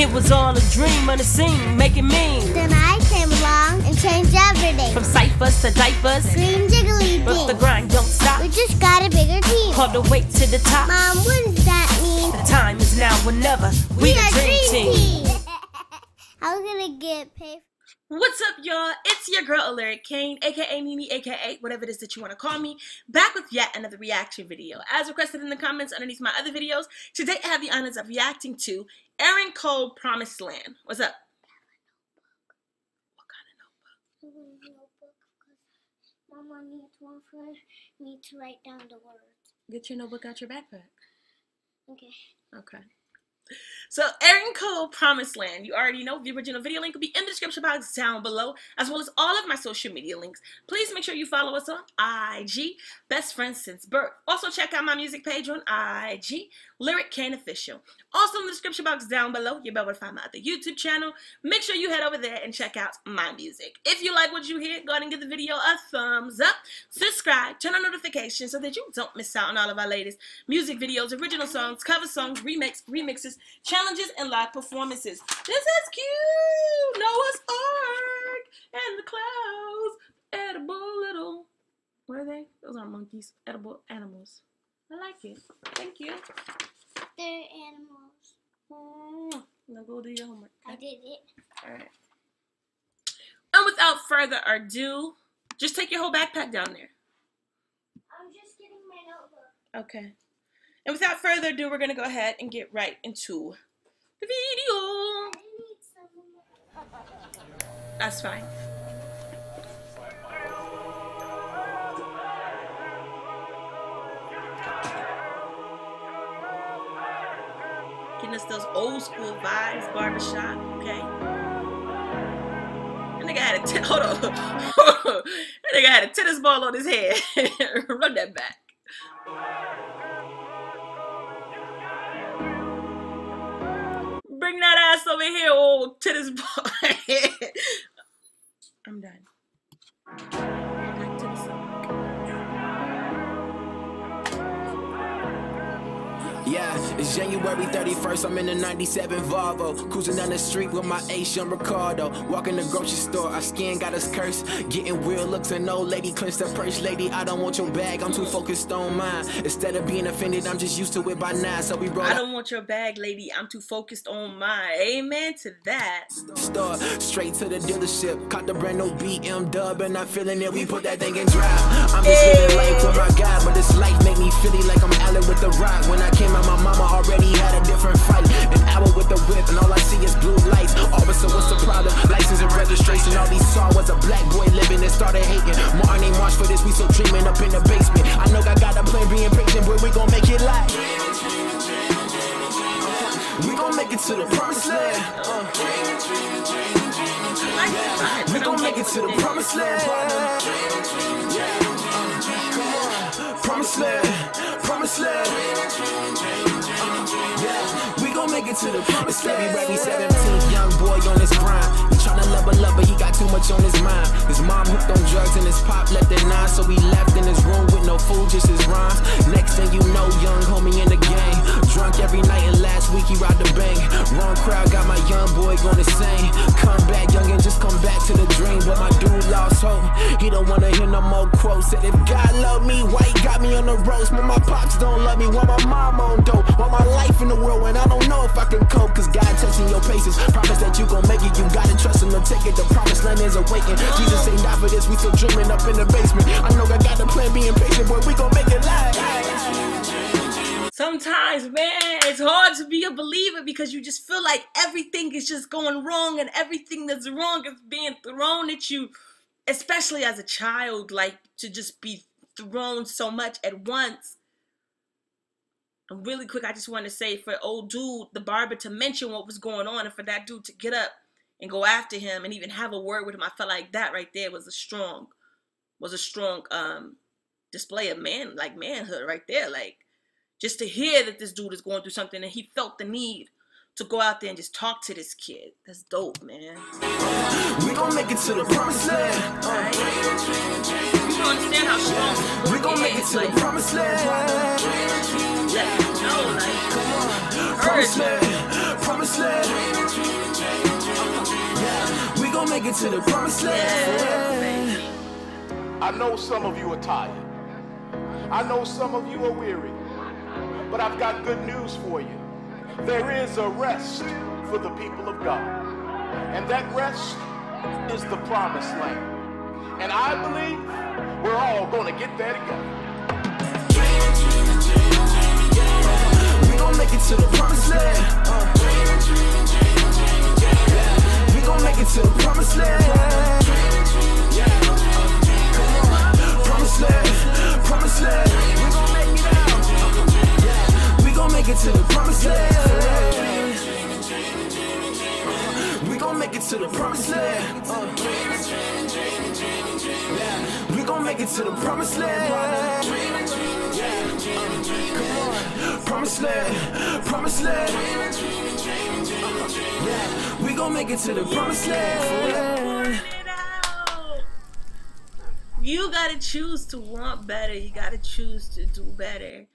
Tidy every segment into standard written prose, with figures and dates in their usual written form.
It was all a dream on the scene, making mean. Then I came along and changed everything. From ciphers to diapers, Green jiggly but the things. grind don't stop. We just got a bigger team. All the way to the top. Mom, what does that mean? The time is now or never. We the dream team. I was gonna get paid. What's up, y'all? It's your girl, Kane, aka Mimi, aka whatever it is that you want to call me, back with yet another reaction video. As requested in the comments underneath my other videos, today I have the honors of reacting to Aaron Cole, Promised Land. What's up? What kind of Notebook, because Mama needs one for me to write down the words. Get your notebook out your backpack. Okay. Okay. So, Aaron Cole, Promised Land. You already know the original video link will be in the description box down below, as well as all of my social media links. Please make sure you follow us on IG, Best Friends Since Birth. Also, check out my music page on IG, Kane Official. Also, in the description box down below, you'll be able to find my other YouTube channel. Make sure you head over there and check out my music. If you like what you hear, go ahead and give the video a thumbs up. Subscribe, turn on notifications so that you don't miss out on all of our latest music videos, original songs, cover songs, remixes, challenges, and live performances. This is cute! Noah's Ark and the clouds. Edible little... What are they? Those are monkeys. Edible animals. I like it. Thank you. They're animals. Now go do your homework. I did it. Alright. And without further ado, just take your whole backpack down there. I'm just getting my notebook. Okay. And without further ado, we're going to go ahead and get right into the video. I need some. That's fine. Getting us those old school vibes, barbershop, okay? That nigga had a hold on. That nigga had a tennis ball on his head. Run that back. Bring that ass over here, old tennis ball. I'm done. Back to the song. Yeah, it's January 31st, I'm in a 97 Volvo, cruising down the street with my ace young Ricardo, walking the grocery store, our skin got us cursed, getting weird looks, and old lady clenched her purse. Lady, I don't want your bag, I'm too focused on mine, instead of being offended, I'm just used to it by now, so we roll. I don't want your bag, lady, I'm too focused on mine. Amen to that. Store, straight to the dealership, caught the brand new BM dub, and I'm feeling it, we put that thing in drive. I'm just living life with my guy, but this life make me feel like I'm Allen with the rock. When I came out, my mama already had a different fight. An hour with the whip, and all I see is blue lights. Officer, what's the problem? License and registration. All he saw was a black boy living and started hating. Martin ain't watch for this, we still dreaming up in the basement. I know I got a plan, being patient, boy, we gon' make it live. We gon' make it to the promised land. We gon' make it to the promised land. Promised land, promised land. We gon' make it to the promised land. February 17th, young boy on his grind. He tryna love a lover, he got too much on his mind. His mom hooked on drugs and his pop left at 9, so he left in his room with no food, just his rhymes. Next thing you know, young homie in the gang, drunk every night, and last week he robbed the bank. Wrong crowd got my young boy going insane. Come back, young, and just come back to the dream. But my dude lost hope, he don't wanna hear no more quotes. Said if God loved me, why he got me on the roast? But my pops don't love me, want my mom on dope. Want my life in the world when I don't know if I can cope. Cause God testing your patience, promise that you gon' make it. You gotta trust him to take it, the promised land is awakened. Jesus ain't died for this, we still dreaming up in the basement. I know I got the plan, being patient, boy, we gon' make it live. Sometimes, man, it's hard to be a believer because you just feel like everything is just going wrong and everything that's wrong is being thrown at you, especially as a child, like to just be thrown so much at once. And really quick, I just want to say for old dude, the barber, to mention what was going on and for that dude to get up and go after him and even have a word with him, I felt like that right there was a strong display of manhood right there. Like, just to hear that this dude is going through something and he felt the need to go out there and just talk to this kid. That's dope, man. We gon' make it to the promised land. Right? You don't understand how strong we gon' make it to the promised land. Let you know, like, Promised land, promised land. gon' make it to the promised land. I know some of you are tired. I know some of you are weary. But I've got good news for you. There is a rest for the people of God. And that rest is the promised land. And I believe we're all going to get there together. We gon' make it to the promised land. We gon' make it to the promised land. Promised land, promised land. We gon' make it out. We gon' make it to the promised land. We gon' make it to the promised land. We gon' make it to the promised land. Come on, promised land, promised land. We gon' make it to the promised land. You gotta choose to want better. You gotta choose to do better.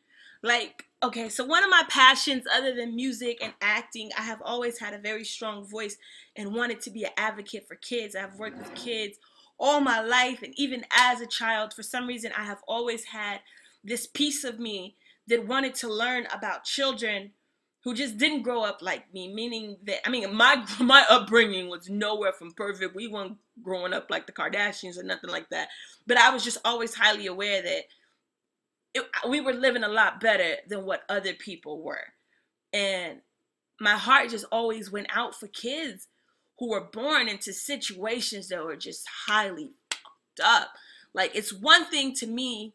Like, okay, so one of my passions other than music and acting, I have always had a very strong voice and wanted to be an advocate for kids. I've worked with kids all my life, and even as a child, for some reason, I have always had this piece of me that wanted to learn about children who just didn't grow up like me, meaning that, I mean, my upbringing was nowhere from perfect. We weren't growing up like the Kardashians or nothing like that. But I was just always highly aware that we were living a lot better than what other people were. And my heart just always went out for kids who were born into situations that were just highly fucked up. Like, it's one thing to me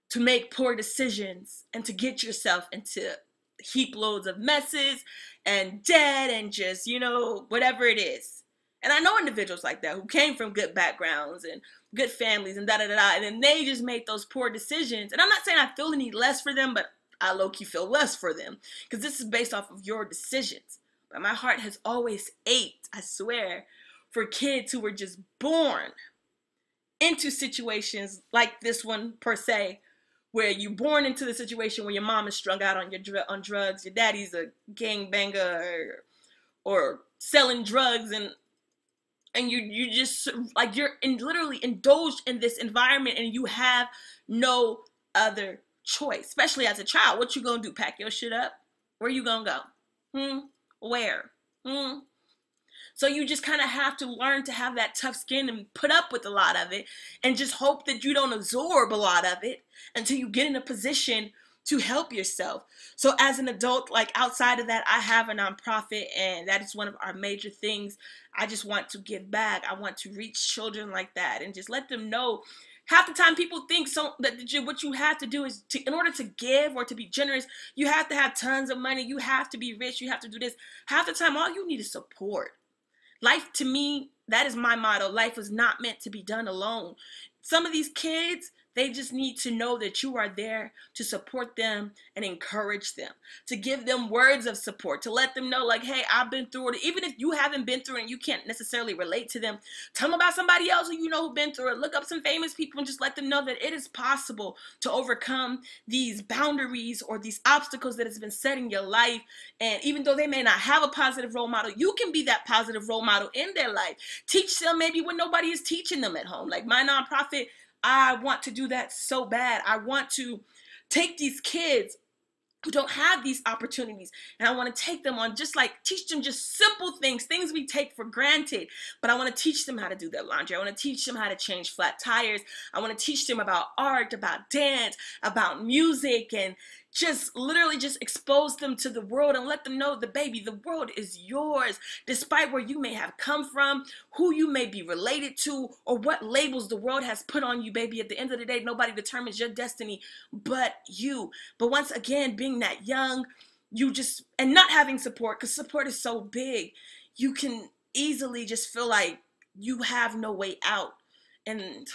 to make poor decisions and to get yourself into heap loads of messes and debt and just, you know, whatever it is. And I know individuals like that who came from good backgrounds and good families and da-da-da-da, and then they just made those poor decisions. And I'm not saying I feel any less for them, but I low-key feel less for them because this is based off of your decisions. But my heart has always ached, I swear, for kids who were just born into situations like this one per se, where you're born into the situation where your mom is strung out on drugs, your daddy's a gangbanger or selling drugs, and you just, like, you're literally indulged in this environment and you have no other choice, especially as a child. What you gonna do? Pack your shit up? Where you gonna go? Where? So you just kind of have to learn to have that tough skin and put up with a lot of it and just hope that you don't absorb a lot of it until you get in a position to help yourself. So as an adult, like, outside of that, I have a nonprofit, and that is one of our major things. I just want to give back. I want to reach children like that and just let them know. Half the time people think that what you have to do is, in order to give or to be generous, you have to have tons of money. You have to be rich. You have to do this. Half the time, all you need is support. Life, to me, that is my motto. Life is not meant to be done alone. Some of these kids, they just need to know that you are there to support them and encourage them, to give them words of support, to let them know, like, hey, I've been through it. Even if you haven't been through it and you can't necessarily relate to them, tell them about somebody else who you know who's been through it. Look up some famous people and just let them know that it is possible to overcome these boundaries or these obstacles that has been set in your life. And even though they may not have a positive role model, you can be that positive role model in their life. Teach them maybe when nobody is teaching them at home. Like my nonprofit, I want to do that so bad. I want to take these kids who don't have these opportunities, and I want to take them on, just like teach them just simple things we take for granted. But I want to teach them how to do their laundry. I want to teach them how to change flat tires. I want to teach them about art, about dance, about music, and just literally just expose them to the world and let them know that, baby, the world is yours, despite where you may have come from, who you may be related to, or what labels the world has put on you, baby. At the end of the day, nobody determines your destiny but you. But once again, being that young, and not having support, because support is so big, you can easily just feel like you have no way out. And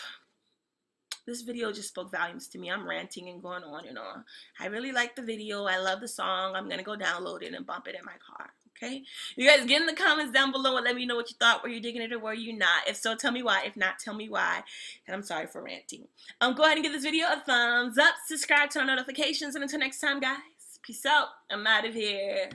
this video just spoke volumes to me. I'm ranting and going on and on. I really like the video. I love the song. I'm going to go download it and bump it in my car. Okay? You guys get in the comments down below and let me know what you thought. Were you digging it or were you not? If so, tell me why. If not, tell me why. And I'm sorry for ranting. Go ahead and give this video a thumbs up. Subscribe, turn on notifications. And until next time, guys. Peace out. I'm out of here.